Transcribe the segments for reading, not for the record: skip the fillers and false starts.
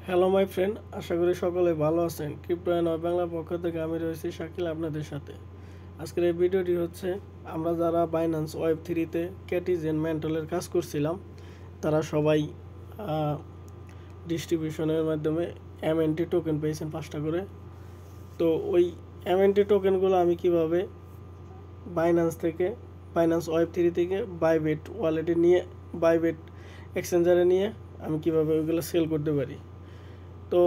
Hello my friend, আশা করি সকলে ভালো আছেন। ক্রিপ্টো নয় বাংলার পক্ষ থেকে আমি রয়েছি শাকিল আপনাদের সাথে। আজকের এই ভিডিওটি হচ্ছে আমরা যারা বাইন্যান্স ওয়েব3-তে ক্যাটিজেন মেন্টলের কাজ করছিলাম তারা সবাই ডিস্ট্রিবিউশনের মাধ্যমে এমএনটি টোকেন পেয়েছেন 5টা করে। তো ওই এমএনটি টোকেনগুলো আমি কিভাবে বাইন্যান্স ওয়েব3 থেকে বাইবেট ওয়ালেটে নিয়ে বাইবেট এক্সচেঞ্জারে নিয়ে আমি কিভাবে ওইগুলো সেল করতে পারি। তো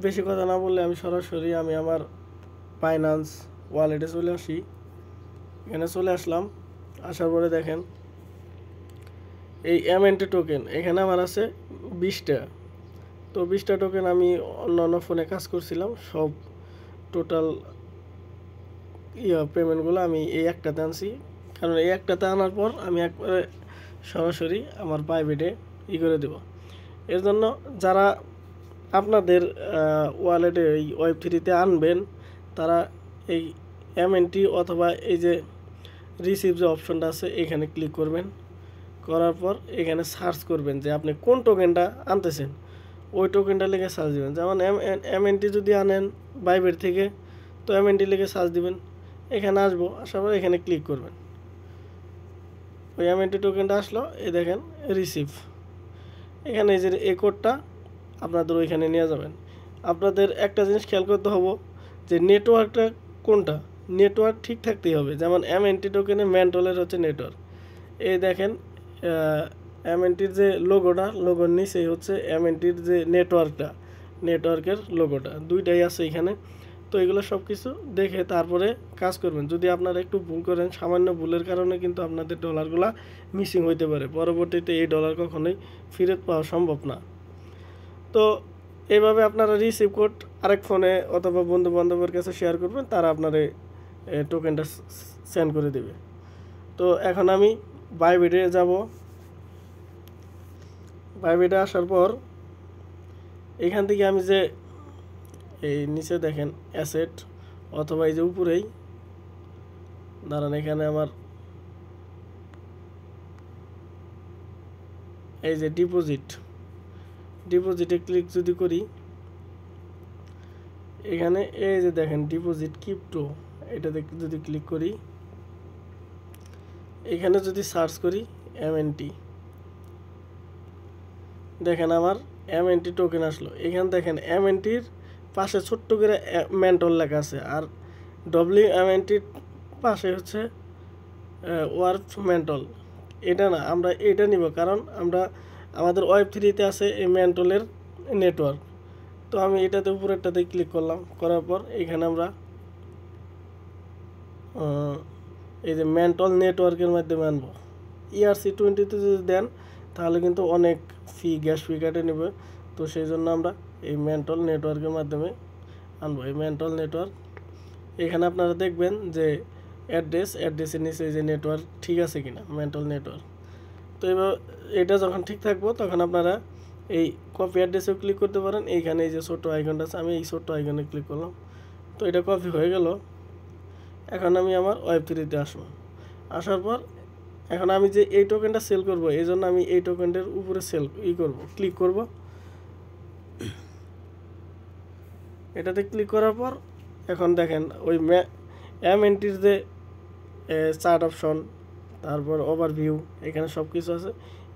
বেশি কথা না বললে আমি সরাসরি আমার বাইন্যান্স ওয়ালেটে চলে আসি। এখানে চলে আসলাম, আসার পরে দেখেন এই এমএনটি টোকেন এখানে আমার আছে 20টা। তো 20টা টোকেন আমি অন্য ফোনে কাজ করছিলাম, সব টোটাল পেমেন্টগুলো আমি এই একটাতে আনছি। কারণ এই একটাতে আনার পর আমি একবারে সরাসরি আমার প্রাইভেটে করে দেব। এর জন্য যারা আপনাদের ওয়ালেটে এই ওয়েব3-তে আনবেন তারা এই এমএনটি অথবা এই যে রিসিভ যে অপশনটা আছে এখানে ক্লিক করবেন। করার পর এখানে সার্চ করবেন যে আপনি কোন টোকেনটা আনতেছেন, ওই টোকেনটা লিখে সার্চ দিবেন। যেমন এমএনটি যদি আনেন বাইবেট থেকে, তো এমএনটি লিখে সার্চ দিবেন। এখানে আসবো, আসার পর এখানে ক্লিক করবেন। ওই এমএনটি টোকেনটা আসলো, এই দেখেন রিসিভ। এখানে এই যে এই কোডটা আপনাদের ওইখানে নিয়ে যাবেন। আপনাদের একটা জিনিস খেয়াল করতে হবে যে নেটওয়ার্কটা কোনটা, নেটওয়ার্ক ঠিক থাকতেই হবে। যেমন এমএনটি টোকেনে মেন্টলের হচ্ছে নেটওয়ার্ক, এই দেখেন এমএনটির যে লোগোর নিচেই হচ্ছে এমএনটির যে নেটওয়ার্কের লোগোটা দুইটাই আছে এখানে। তো এগুলো সব কিছু দেখে তারপরে কাজ করবেন। যদি আপনারা একটু ভুল করেন, সামান্য ভুলের কারণে কিন্তু আপনাদের ডলারগুলা মিসিং হইতে পারে, পরবর্তীতে এই ডলার কখনোই ফেরত পাওয়া সম্ভব না। তো এইভাবে আপনারা রিসিভ কোড আরেক ফোনে অথবা বন্ধু বান্ধবের কাছে শেয়ার করবেন, তারা আপনার টোকেনটা সেন্ড করে দেবে। তো এখন আমি বাইবেটে যাব। বাইবেটে আসার পর এখান থেকে আমি যে এই নিচে দেখেন অ্যাসেট অথবা এই যে উপরেই দাঁড়ান, এখানে আমার এই যে ডিপোজিটে ক্লিক যদি করি, এখানে এই যে দেখেন ডিপোজিট ক্রিপ্টো, এটাতে যদি ক্লিক করি, এখানে যদি সার্চ করি এমএনটি, দেখেন আমার এমএনটি টোকেন আসলো। এখানে দেখেন এমএনটির পাশে ছোট্ট করে মেন্টল লেখা আছে, আর এমএনটির পাশে হচ্ছে ওয়ার্ফ মেন্টল। এটা না, আমরা এটা নিব, কারণ আমাদের ওয়েব3-তে আছে এই মেন্টলের নেটওয়ার্ক। তো আমি এটাতে উপরেরটাতে ক্লিক করলাম, করার পর এখানে আমরা এই যে মেন্টল নেটওয়ার্কের মাধ্যমে আনবো। ERC20-তে যদি দেন তাহলে কিন্তু অনেক গ্যাস ফি কেটে নেবে। তো সেই জন্য আমরা এই মেন্টল নেটওয়ার্কের মাধ্যমে আনবো। এই মেন্টল নেটওয়ার্ক এখানে আপনারা দেখবেন যে অ্যাড্রেসের নিচে যে নেটওয়ার্ক ঠিক আছে কিনা, মেন্টল নেটওয়ার্ক। তো এবার এটা যখন ঠিক থাকবো তখন আপনারা এই কপি অ্যাড্রেসেও ক্লিক করতে পারেন। এইখানে এই যে ছোট্ট আইকনটা আছে, আমি এই ছোট্ট আইকনে ক্লিক করলাম। তো এটা কপি হয়ে গেল। এখন আমি আমার ওয়েব3-তে আসবো। আসার পর এখন আমি যে এই টোকেনটা সেল করব, এই জন্য আমি এই টোকেনটার উপরে ক্লিক করব। এটাতে ক্লিক করার পর এখন দেখেন ওই এমএনটির যে চার্ট অপশন, তারপর ওভারভিউ, এখানে সব কিছু আছে।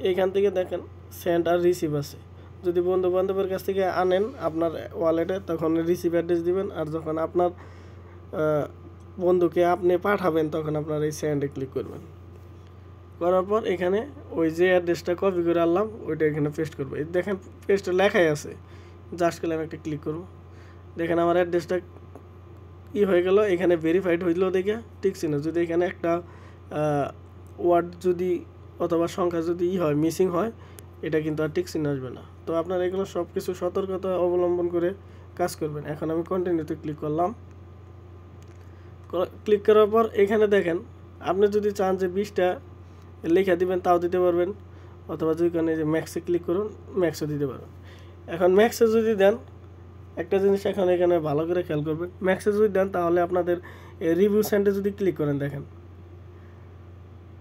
এইখান থেকে দেখেন সেন্ড আর রিসিভ আছে। যদি বন্ধু বান্ধবের কাছ থেকে আনেন আপনার ওয়ালেটে, তখন রিসিভ অ্যাড্রেস দিবেন, আর যখন আপনার বন্ধুকে আপনি পাঠাবেন তখন আপনার এই সেন্ডে ক্লিক করবেন। করার পর এখানে ওই যে অ্যাড্রেসটা কপি করে আনলাম ওইটা এখানে পেস্ট করবো। এই দেখেন পেস্টে লেখাই আছে, জাস্ট করলে আমি একটা ক্লিক করবো। দেখেন আমার অ্যাড্রেসটা হয়ে গেল। এখানে ভেরিফাইড হইলো দেখে ঠিক ছিল। যদি এখানে একটা ওয়ার্ড যদি অথবা সংখ্যা যদি হয় মিসিং হয়, এটা কিন্তু আর ঠিক চিহ্ন আসবে না। তো আপনারা এগুলো সব কিছু সতর্কতা অবলম্বন করে কাজ করবেন। এখন আমি কন্টিনিউতে ক্লিক করলাম। ক্লিক করার পর এখানে দেখেন আপনি যদি চান যে 20টা লেখা দিবেন তাও দিতে পারবেন, অথবা যদি কারণে যে ম্যাক্সে ক্লিক করুন ম্যাক্সও দিতে পারবেন। এখন ম্যাক্সে যদি দেন, একটা জিনিস এখন এখানে ভালো করে খেয়াল করবেন, ম্যাক্সে যদি দেন তাহলে আপনাদের রিভিউ সেন্টে যদি ক্লিক করেন, দেখেন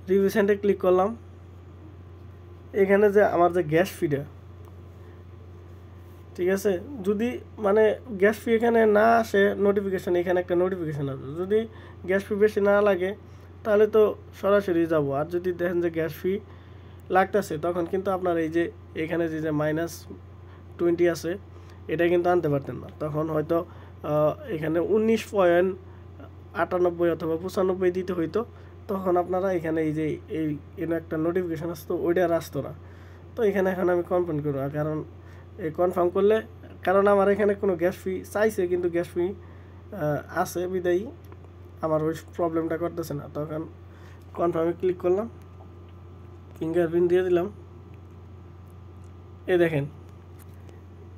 রিভিউ সেন্টে ক্লিক করলাম। এখানে যে আমার যে গ্যাস ফিটা ঠিক আছে। যদি মানে গ্যাস ফি এখানে না আসে নোটিফিকেশান, এখানে একটা নোটিফিকেশান আসবে। যদি গ্যাস ফি বেশি না লাগে তাহলে তো সরাসরি যাব। আর যদি দেখেন যে গ্যাস ফি লাগতেছে তখন কিন্তু আপনার এই যে এখানে যে -20 আছে এটা কিন্তু আনতে পারতেন না। তখন হয়তো এখানে 19.98 অথবা 95 দিতে হইতো। তখন আপনারা এখানে এই যে এই একটা নোটিফিকেশান আসতো, ওইটা আর আসতো না। তো এখানে এখন আমি কনফার্ম করবো, কারণ এই কনফার্ম করলে, কারণ আমার এখানে কোনো গ্যাস ফি চাইছে কিন্তু গ্যাস ফি আছে বিদায়ী আমার ওই প্রবলেমটা করতেছে না। তখন কনফার্মে ক্লিক করলাম, ফিঙ্গারপ্রিন্ট দিয়ে দিলাম। এই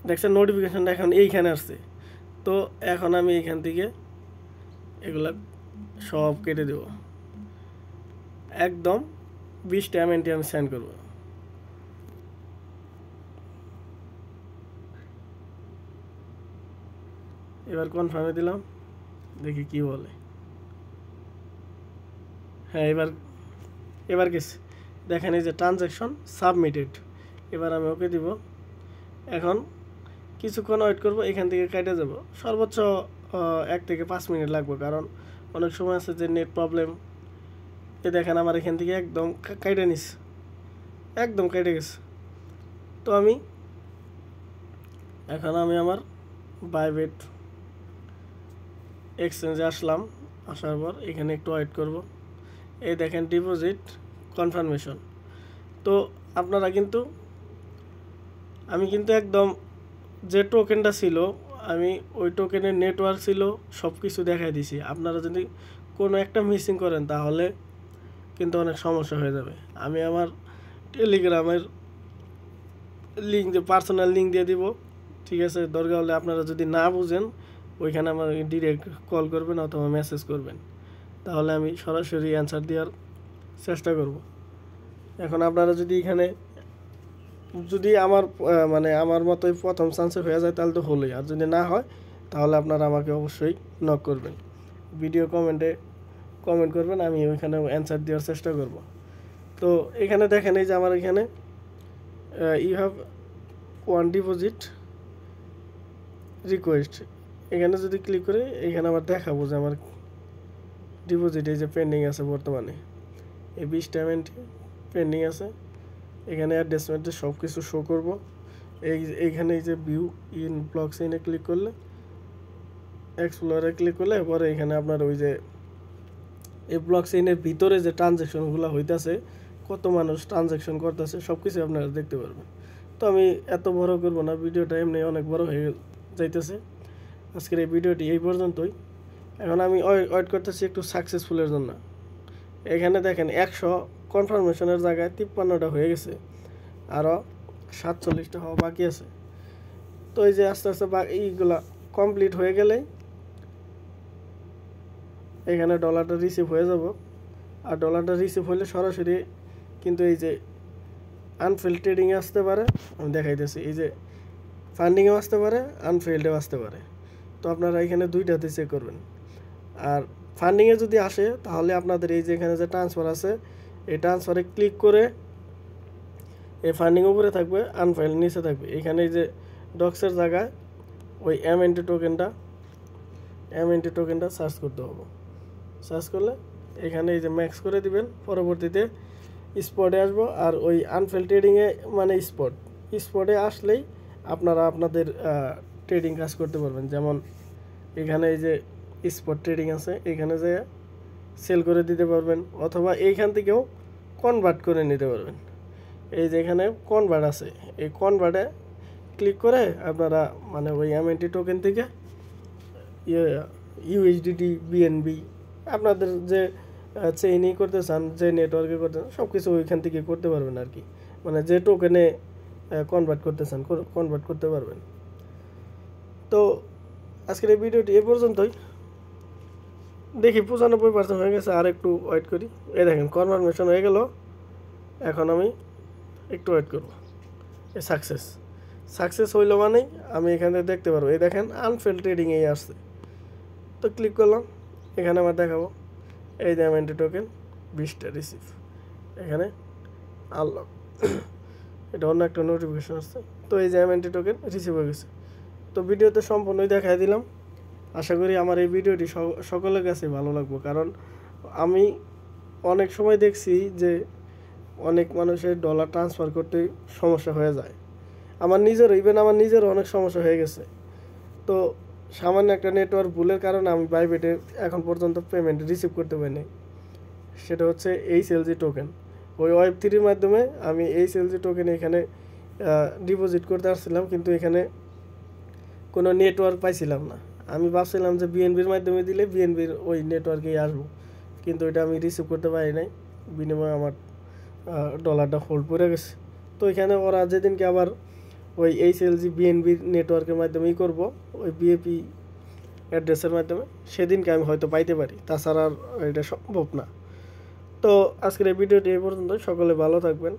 দেখছেন নোটিফিকেশানটা এখন এইখানে আসছে। তো এখন আমি এইখান থেকে এগুলা সব কেটে দেব, একদম 20টা MNT আমি সেন্ড করব। এবার কনফার্মে দিলাম, দেখি কি বলে। হ্যাঁ, এবার গেছে। দেখেন এই যে ট্রানজ্যাকশন সাবমিটেড। এবার আমি ওকে দিব। এখন কিছুক্ষণ ওয়েট করব, এখান থেকে কেটে যাব। সর্বোচ্চ 1 থেকে 5 মিনিট লাগবে, কারণ অনেক সময় আছে যে নেট প্রবলেম। দেখেন আমার এখান থেকে একদম কেটে নিস, একদম কেটে গেছে। তো এখন আমি আমার বাইবেট এক্সচেঞ্জে আসলাম। আসার পর এখানে একটু ওয়েট করব। এই দেখেন ডিপোজিট কনফার্মেশন। তো আপনারা কিন্তু, আমি কিন্তু একদম যে টোকেনটা ছিল আমি ওই টোকেনের নেটওয়ার্ক ছিল সব কিছু দেখাই দিছি। আপনারা যদি কোনো একটা মিসিং করেন তাহলে কিন্তু অনেক সমস্যা হয়ে যাবে। আমি আমার টেলিগ্রামের লিঙ্ক দিয়ে, পার্সোনাল লিঙ্ক দিয়ে দিব, ঠিক আছে। দরকার হলে আপনারা যদি না বুঝেন ওইখানে আমার ডিরেক্ট কল করবেন অথবা মেসেজ করবেন, তাহলে আমি সরাসরি অ্যান্সার দেওয়ার চেষ্টা করব। এখন আপনারা যদি এখানে আমার মানে আমার মতোই প্রথম চান্সে হয়ে যায় তাহলে তো হলোই, আর যদি না হয় তাহলে আপনারা আমাকে অবশ্যই নক করবেন, ভিডিও কমেন্ট করবেন, আমি ওইখানে অ্যান্সার দেওয়ার চেষ্টা করব। তো এখানে দেখেন এই যে আমার এখানে you have one deposit request, এখানে যদি ক্লিক করে এখানে আবার দেখাবো যে আমার ডিপোজিট এই যে পেন্ডিং আছে, বর্তমানে এই 20টা MNT পেন্ডিং আছে। এখানে অ্যাড্রেসমেন্টে সব কিছু শো করব। এইখানে এই যে ভিউ ইন ব্লকচেইনে ক্লিক করলে, এক্সপ্লোরে ক্লিক করলে পরে এখানে আপনার ওই যে এই ব্লকচেইনের ভিতরে যে ট্রানজ্যাকশনগুলো হইতাছে, কত মানুষ ট্রানজ্যাকশন করতেছে সব কিছু আপনারা দেখতে পারবেন। তো আমি এত বড় করব না, ভিডিওটা এমনি অনেক বড় হয়ে যাইতেছে। আজকের এই ভিডিওটি এই পর্যন্তই। এখন আমি ওয়েট করতেছি একটু সাকসেসফুলের জন্য। এখানে দেখেন 100 কনফার্মেশনের জায়গায় 53টা হয়ে গেছে, আরও 47টা হওয়া বাকি আছে। তো এই যে আস্তে আস্তে এইগুলা কমপ্লিট হয়ে গেলে এখানে ডলারটা রিসিভ হয়ে যাব। আর ডলারটা রিসিভ হলে সরাসরি কিন্তু এই যে আনফিল্ড ট্রেডিংয়ে আসতে পারে, আমি দেখাইতেছি। এই যে ফান্ডিংয়েও আসতে পারে, আনফিল্ডেও আসতে পারে। তো আপনারা এখানে দুইটাতে চেক করবেন। আর ফান্ডিংয়ে যদি আসে তাহলে আপনাদের এই যে এখানে যে ট্রান্সফার আছে, এই ট্রান্সফারে ক্লিক করে এই ফান্ডিং উপরে থাকবে, আনফাইল নিচে থাকবে। এখানে এই যে ডক্সের জায়গায় ওই MNT টোকেনটা সার্চ করতে হবে। সার্চ করলে এখানে এই যে ম্যাক্স করে দিবেন, পরবর্তীতে স্পটে আসবো। আর ওই আনফেল ট্রেডিংয়ে মানে স্পটে আসলেই আপনারা আপনাদের ট্রেডিং কাজ করতে পারবেন। যেমন এখানে এই যে স্পট ট্রেডিং আছে, এখানে যে সেল করে দিতে পারবেন, অথবা এইখান থেকেও কনভার্ট করে নিতে পারবেন। এই যে এখানে কনভার্ট আছে, এই কনভার্টে ক্লিক করে আপনারা মানে ওই MNT টোকেন থেকে USDT BNB আপনাদের যে চেইনই করতে চান, যে নেটওয়ার্কে করতে চান, সব কিছু ওইখান থেকে করতে পারবেন আর কি। মানে যে টোকেনে কনভার্ট করতে চান কনভার্ট করতে পারবেন। তো আজকের এই ভিডিওটি এ পর্যন্তই। দেখি 95% হয়ে গেছে, আর একটু ওয়েট করি। এই দেখেন কনফার্মেশন হয়ে গেল। এখন আমি একটু ওয়েট করব। এই সাকসেস হইল মানেই আমি এখানে দেখতে পারবো, এই দেখেন আনফেল ট্রেডিংয়েই আসছে। তো ক্লিক করলাম, এখানে আমার দেখাবো এই যে MNT টোকেন 20টা রিসিভ, এখানে আনলক এটা অন্য একটা নোটিফিকেশন আসছে। তো এই যে এমএনটি টোকেন রিসিভ হয়ে গেছে। তো ভিডিওতে সম্পূর্ণই দেখাই দিলাম। আশা করি আমার এই ভিডিওটি সকলের কাছে ভালো লাগবে, কারণ আমি অনেক সময় দেখছি যে অনেক মানুষের ডলার ট্রান্সফার করতে সমস্যা হয়ে যায়। আমার নিজেরও অনেক সমস্যা হয়ে গেছে। তো সামান্য একটা নেটওয়ার্ক ভুলের কারণে আমি বাইবিটে এখন পর্যন্ত পেমেন্ট রিসিভ করতে পারিনি। সেটা হচ্ছে এইচএলজি টোকেন। ওই ওয়েব3-র মাধ্যমে আমি এইচএলজি টোকেন এখানে ডিপোজিট করতে আসছিলাম, কিন্তু এখানে কোনো নেটওয়ার্ক পাইছিলাম না। আমি ভাবছিলাম যে বিএনবির মাধ্যমে দিলে বিএনবির ওই নেটওয়ার্কেই আসবো, কিন্তু এটা আমি রিসিভ করতে পারি নাই। বিনিময়ে আমার ডলারটা হোল্ড পড়ে গেছে। তো এখানে ওরা যেদিনকে আবার ওই এইচএলজি বিএনবির নেটওয়ার্কের মাধ্যমেই করব, ওই বিএপি অ্যাড্রেসের মাধ্যমে, সেদিনকে আমি হয়তো পাইতে পারি, তাছাড়া আর এটা সম্ভব না। তো আজকের এই ভিডিওটি এই পর্যন্ত। সকলে ভালো থাকবেন।